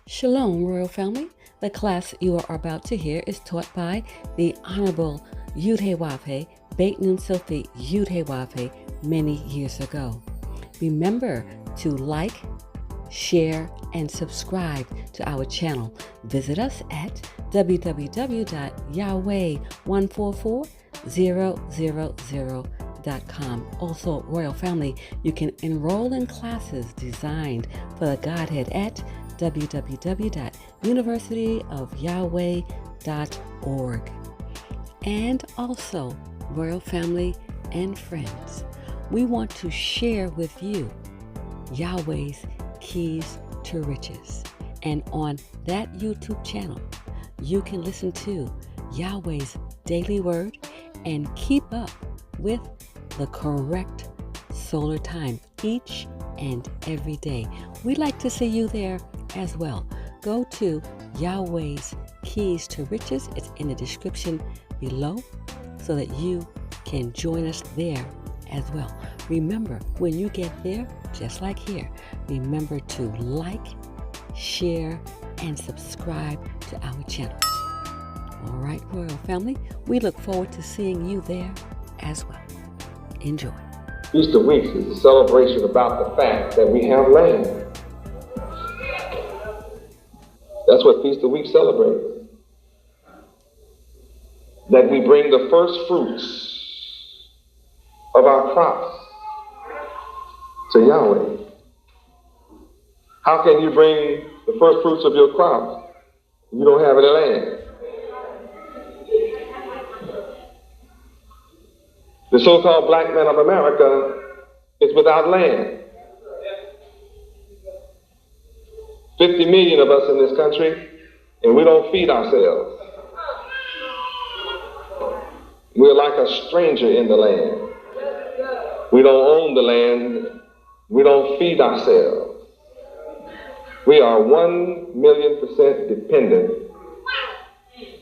Shalom, Royal Family. The class you are about to hear is taught by the Honorable Yudhe Beit Nun Sophie Yudhe many years ago. Remember to like, share, and subscribe to our channel. Visit us at www.yahweh144000.com. Also, Royal Family, you can enroll in classes designed for the Godhead at www.universityofyahweh.org. And also, Royal Family and friends, we want to share with you Yahweh's Keys to Riches. And on that YouTube channel, you can listen to Yahweh's Daily Word and keep up with the correct solar time each and every day. We'd like to see you there as well. Go to Yahweh's Keys to Riches. It's in the description below so that you can join us there as well. Remember, when you get there, just like here, remember to like, share, and subscribe to our channels. All right, Royal Family, we look forward to seeing you there as well. Enjoy. Feast of Weeks is a celebration about the fact that we have land. That's what Feast of Weeks celebrates. That we bring the first fruits of our crops to Yahweh. How can you bring the first fruits of your crops if you don't have any land? The so-called black man of America is without land. 50 million of us in this country, and we don't feed ourselves. We're like a stranger in the land. We don't own the land. We don't feed ourselves. We are 1,000,000% dependent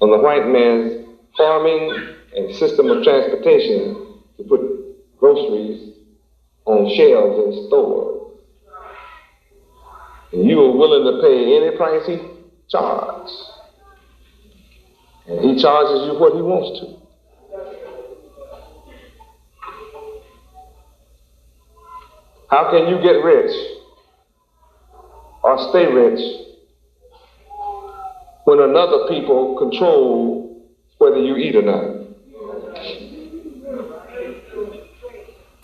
on the white man's farming and system of transportation to put groceries on shelves in stores. And you are willing to pay any price he charges. And he charges you what he wants to. How can you get rich or stay rich when another people control whether you eat or not?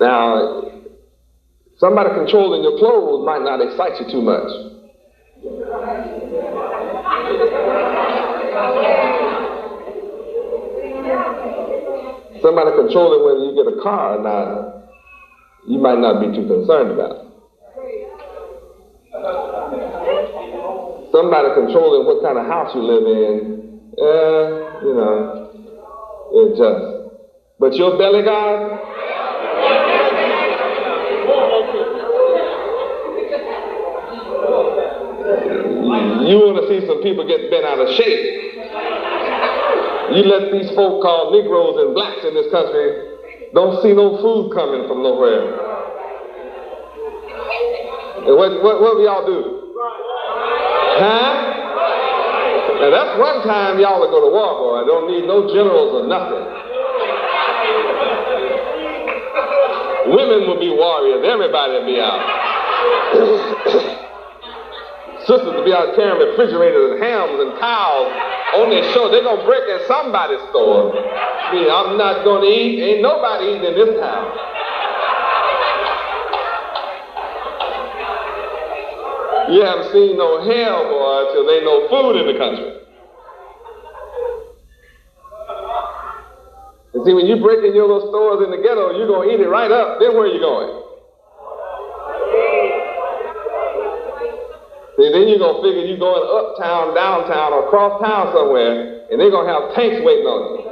Now, somebody controlling your clothes might not excite you too much. Somebody controlling whether you get a car or not, you might not be too concerned about. Somebody controlling what kind of house you live in, it just. But your belly God, you want to see some people get bent out of shape. You let these folk called Negroes and blacks in this country don't see no food coming from nowhere. And what will y'all do? Huh? Now that's one time y'all will go to war, boy. I don't need no generals or nothing. Women will be warriors. Everybody will be out. Sisters will be out carrying refrigerators and hams and cows on their show. They're going to break in somebody's store. I'm not going to eat. Ain't nobody eating in this town. You haven't seen no hell, boy, till there ain't no food in the country. And see, when you break in your little stores in the ghetto, you're going to eat it right up. Then where are you going? See, then you're going to figure you're going uptown, downtown, or across town somewhere, and they're going to have tanks waiting on you.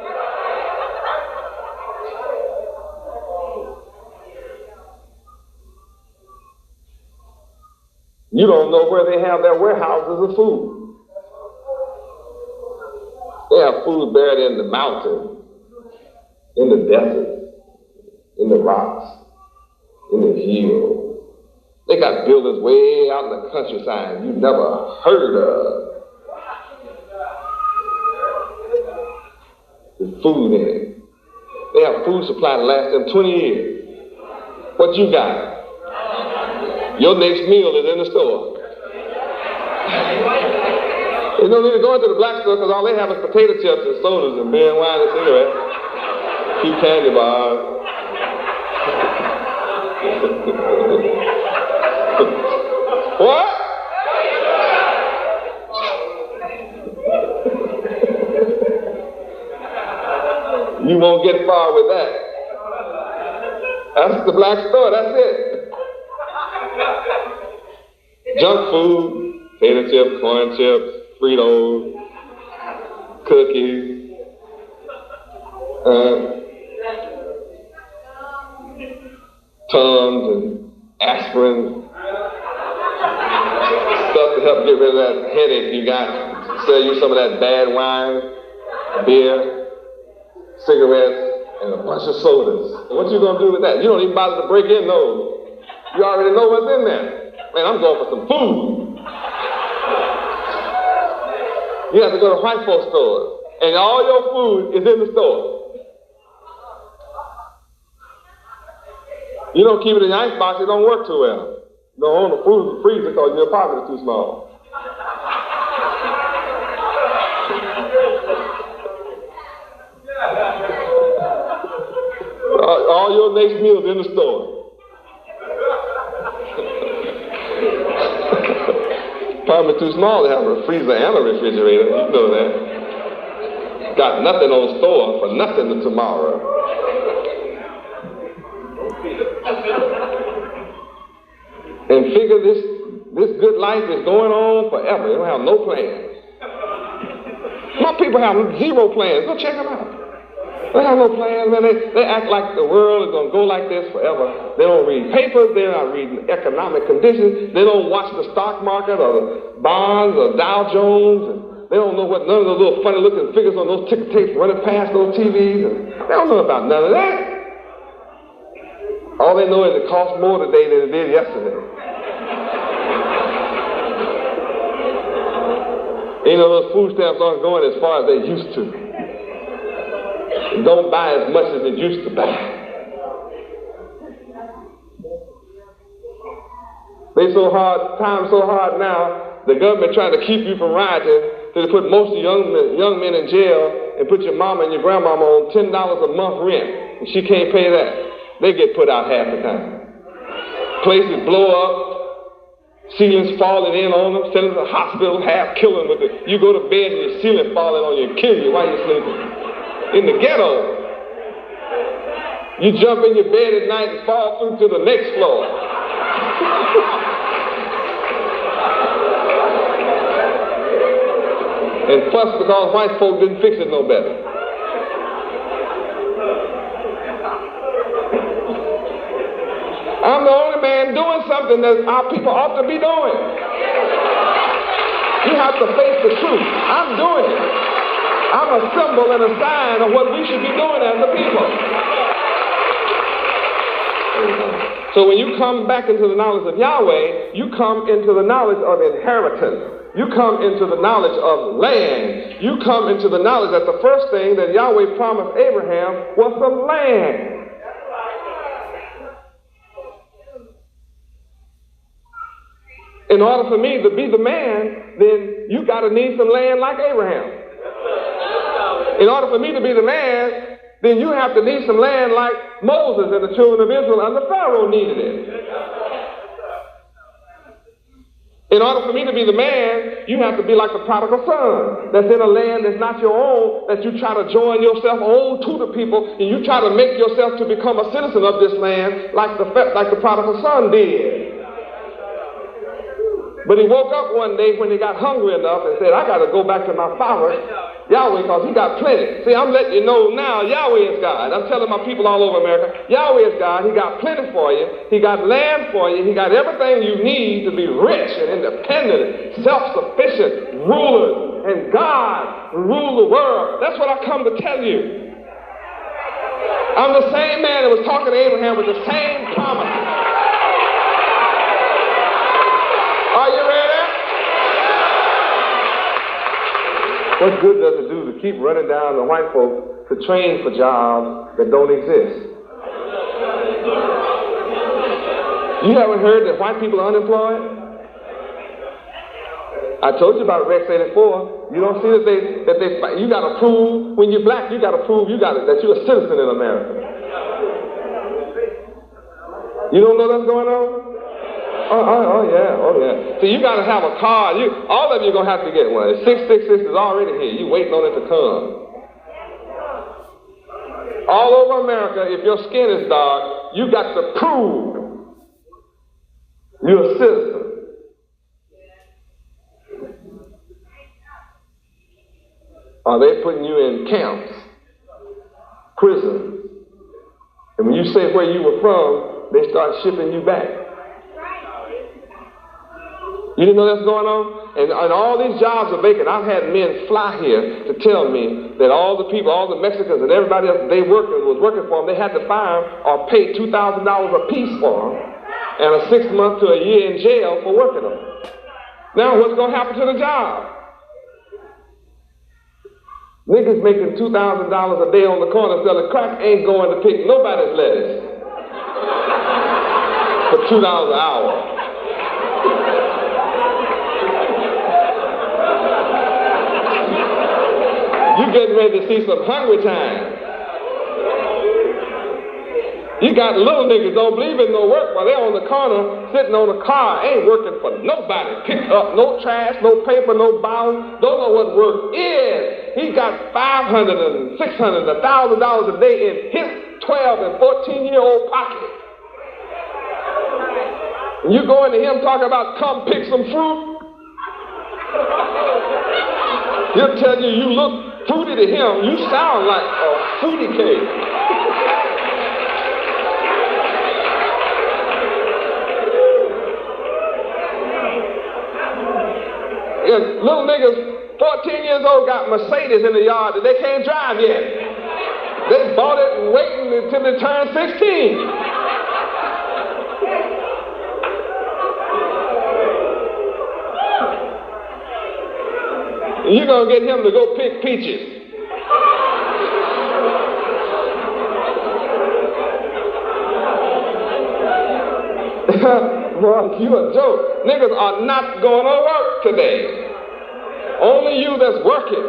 You don't know where they have their warehouses of food. They have food buried in the mountains, in the desert, in the rocks, in the hills, They got buildings way out in the countryside you never heard of. With food in it. They have food supply to last them 20 years. What you got? Your next meal is in the store. You don't need to go into the black store because all they have is potato chips and sodas and beer and wine and cigarettes. A few candy bars. What? You won't get far with that. That's the black store, that's it. Junk food, potato chips, corn chips, Fritos, cookies, Tums and aspirin, stuff to help get rid of that headache you got. Sell you some of that bad wine, beer, cigarettes, and a bunch of sodas. What you gonna do with that? You don't even bother to break in those. You already know what's in there. Man, I'm going for some food. You have to go to white folks stores, and all your food is in the store. You don't keep it in your icebox, it don't work too well. You don't own the food in the freezer because your pocket is too small. All your next meals in the store. Probably too small to have a freezer and a refrigerator. You know that. Got nothing on store for nothing to tomorrow. And figure this good life is going on forever. They don't have no plans. My people have zero plans. Go check them out. They have no plans, man. They act like the world is going to go like this forever. They don't read papers. They're not reading economic conditions. They don't watch the stock market or the bonds or Dow Jones. And they don't know what none of those little funny looking figures on those ticker tapes running past those TVs. And they don't know about none of that. All they know is it costs more today than it did yesterday. You know, those food stamps aren't going as far as they used to. Don't buy as much as it used to buy. They so hard, time's so hard now, the government trying to keep you from rioting, so they put most of young men in jail and put your mama and your grandmama on $10 a month rent, and she can't pay that. They get put out half the time. Places blow up, ceilings falling in on them, send them to the hospital, half killing with it. You go to bed and your ceiling falling on you and kill you while you're sleeping. In the ghetto, you jump in your bed at night and fall through to the next floor. And fuss because white folk didn't fix it no better. I'm the only man doing something that our people ought to be doing. You have to face the truth. I'm doing it. I'm a symbol and a sign of what we should be doing as a people. So when you come back into the knowledge of Yahweh, you come into the knowledge of inheritance. You come into the knowledge of land. You come into the knowledge that the first thing that Yahweh promised Abraham was some land. In order for me to be the man, then you got to need some land like Abraham. In order for me to be the man, then you have to need some land like Moses and the children of Israel under Pharaoh needed it. In order for me to be the man, you have to be like the prodigal son that's in a land that's not your own, that you try to join yourself on to the people, and you try to make yourself to become a citizen of this land like the prodigal son did. But he woke up one day when he got hungry enough and said, I got to go back to my father, Yahweh, because he got plenty. See, I'm letting you know now, Yahweh is God. I'm telling my people all over America, Yahweh is God. He got plenty for you. He got land for you. He got everything you need to be rich and independent, self-sufficient, rulers, and God rule the world. That's what I come to tell you. I'm the same man that was talking to Abraham with the same promises. What good does it do to keep running down the white folks to train for jobs that don't exist? You haven't heard that white people are unemployed? I told you about Rex 84. You don't see that they you got to prove, when you're black, you got to prove that you're a citizen in America. You don't know that's going on? Oh yeah. So you got to have a card. All of you are going to have to get one. 666 is already here. You waiting on it to come. All over America, if your skin is dark, you got to prove you're a citizen. Are they putting you in camps, prisons? And when you say where you were from, they start shipping you back. You didn't know that's going on? And all these jobs are vacant. I've had men fly here to tell me that all the people, all the Mexicans and everybody else was working for them, they had to fire them or pay $2,000 a piece for them and a 6 month to a year in jail for working them. Now what's going to happen to the job? Niggas making $2,000 a day on the corner selling crack ain't going to pick nobody's lettuce for $2 an hour. You getting ready to see some hungry time. You got little niggas don't believe in no work while they're on the corner sitting on a car, ain't working for nobody. Pick up no trash, no paper, no bottles, don't know what work is. He got $500 and $600 and $1,000 a day in his 12 and 14-year-old pocket. And you go into him talking about come pick some fruit. He'll tell you look fruity to him. You sound like a fruity cake. Little niggas, 14 years old, got Mercedes in the yard that they can't drive yet. They bought it and waiting until they turn 16. And you're going to get him to go pick peaches. Boy, you a joke. Niggas are not going to work today. Only you that's working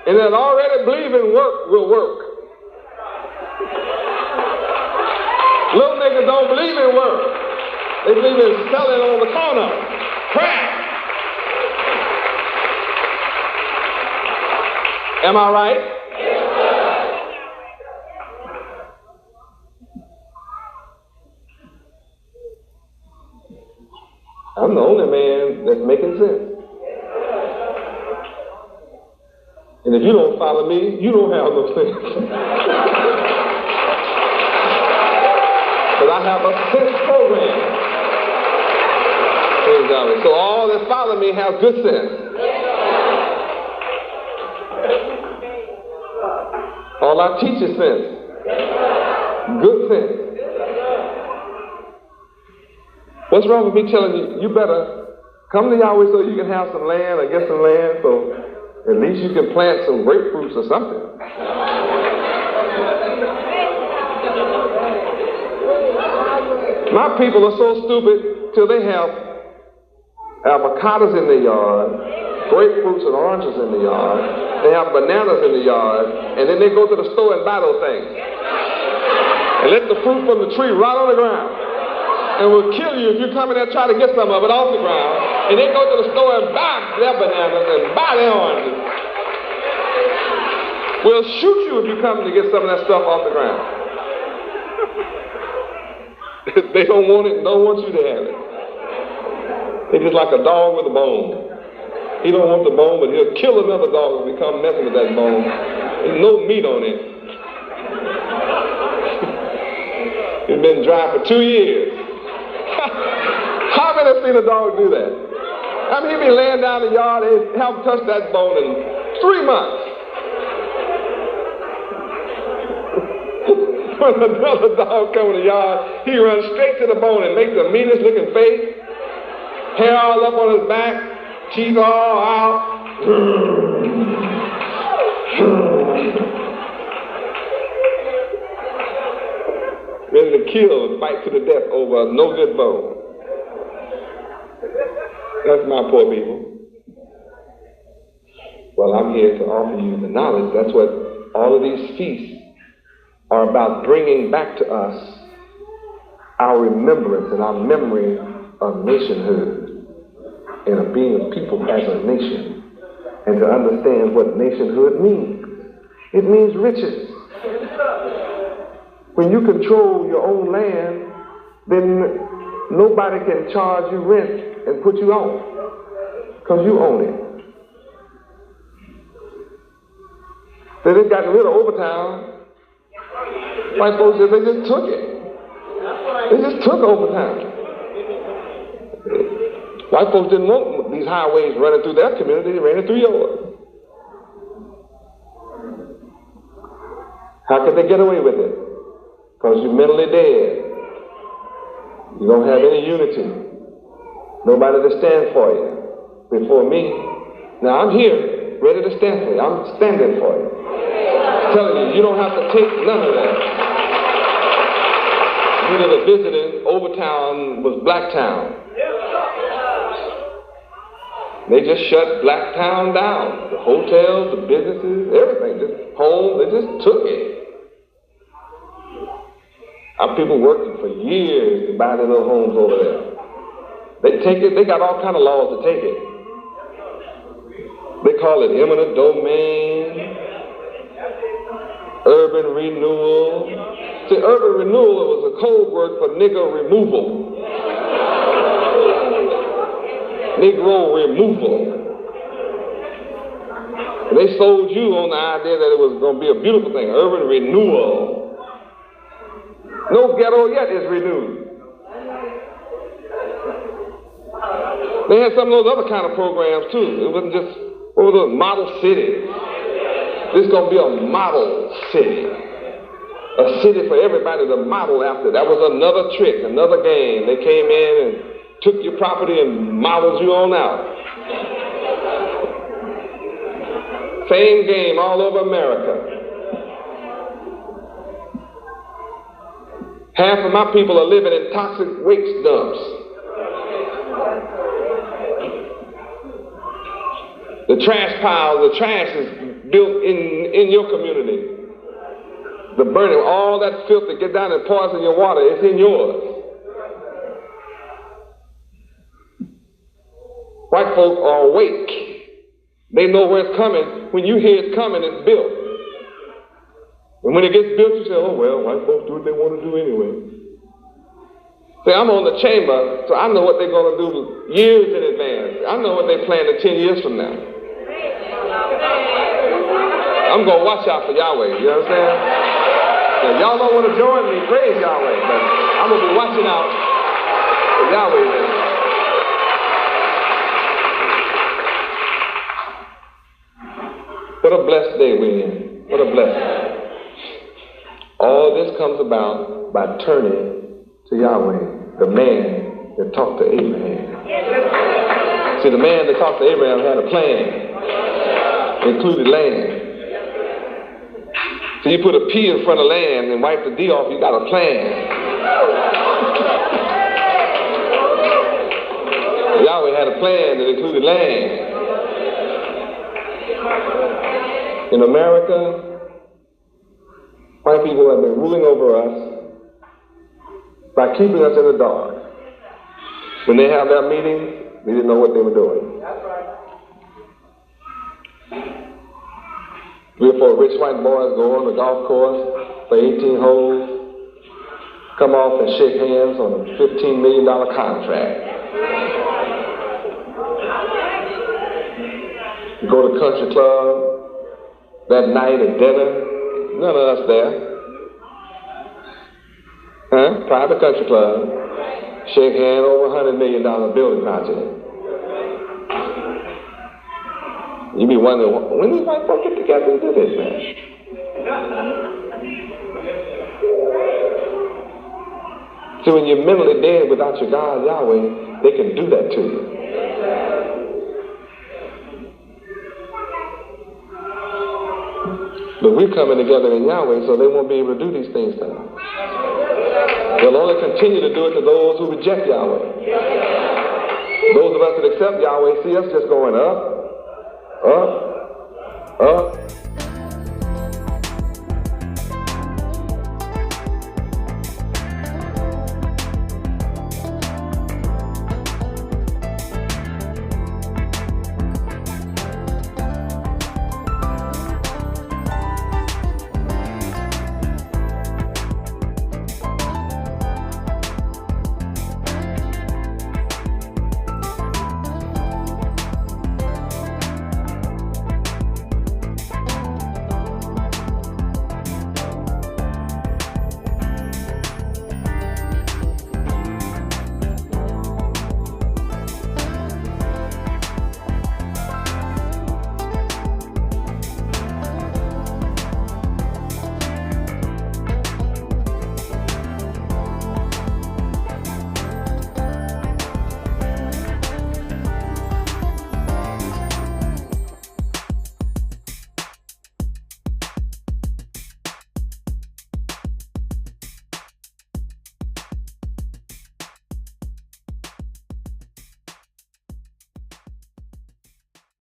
and that already believe in work will work. Little niggas don't believe in work. They believe in selling on the corner. Crack. Am I right? I'm the only man that's making sense. And if you don't follow me, you don't have no sense. Because I have a sense program. Praise Yahweh. So all that follow me have good sense. All I teach is sense. Good sense. What's wrong with me telling you, you better come to Yahweh so you can have some land or get some land so at least you can plant some grapefruits or something. My people are so stupid till they have avocados in their yard, grapefruits and oranges in the yard, they have bananas in the yard, and then they go to the store and buy those things. And let the fruit from the tree rot on the ground. And will kill you if you come in there and try to get some of it off the ground. And they go to the store and buy their bananas and buy their oranges. We'll shoot you if you come to get some of that stuff off the ground. They don't want it, don't want you to have it. They're just like a dog with a bone. He don't want the bone, but he'll kill another dog if we come messing with that bone. There's no meat on it. It's been dry for 2 years. How many have seen a dog do that? I mean, he'd be laying down in the yard and haven't touched that bone in 3 months. When another dog comes in the yard, he runs straight to the bone and makes the meanest looking face, hair all up on his back, teeth all out, Ready to kill and fight to the death over a no good bone. That's my poor people. Well, I'm here to offer you the knowledge. That's what all of these feasts are about, bringing back to us our remembrance and our memory of nationhood and of being a people as a nation, and to understand what nationhood means. It means riches. When you control your own land, then nobody can charge you rent and put you out, because you own it. They just got rid of Overtown. White folks said they just took it. They just took Overtown. White folks didn't want these highways running through their community, they ran it through yours. How could they get away with it? Because you're mentally dead. You don't have any unity. Nobody to stand for you before me. Now I'm here, ready to stand for you. I'm standing for you. I'm telling you, you don't have to take none of that. You that are visiting, Overtown was Blacktown. They just shut Blacktown down. The hotels, the businesses, everything, just home, they just took it. Our people working for years to buy their little homes over there. They take it, they got all kind of laws to take it. They call it eminent domain, urban renewal. See, urban renewal was a code word for nigger removal. Negro removal. And they sold you on the idea that it was going to be a beautiful thing, urban renewal. No ghetto yet is renewed. They had some of those other kind of programs too. It wasn't just, what were those, model cities. This is going to be a model city. A city for everybody to model after. That was another trick, another game. They came in and took your property and modeled you on out. Same game all over America. Half of my people are living in toxic waste dumps. The trash pile, the trash is built in your community. The burning, all that filth that get down and poison your water, it's in yours. White folk are awake. They know where it's coming. When you hear it's coming, it's built. And when it gets built, you say, oh, well, white folks do what they want to do anyway. See, I'm on the chamber, so I know what they're going to do years in advance. I know what they plan in 10 years from now. I'm going to watch out for Yahweh, you understand? Now, y'all don't want to join me, praise Yahweh, but I'm going to be watching out for Yahweh then. What a blessed day we're in. What a blessing. All this comes about by turning to Yahweh, the man that talked to Abraham. See, the man that talked to Abraham had a plan, included land. So you put a P in front of land and wipe the D off, you got a plan. Yahweh had a plan that included land. In America, white people have been ruling over us by keeping us in the dark. When they have their meetings, we didn't know what they were doing. That's right. 3 or 4 rich white boys go on the golf course for 18 holes, come off and shake hands on a $15 million contract. You go to country club that night at dinner, none of us there. Huh? Private country club. Shake hand over $100 million building project. You be wondering, when these white folks get together and do this, man? See, when you're mentally dead without your God, Yahweh, they can do that to you. But we're coming together in Yahweh, so they won't be able to do these things to us. They'll only continue to do it to those who reject Yahweh. Those of us that accept Yahweh see us just going up, up, up,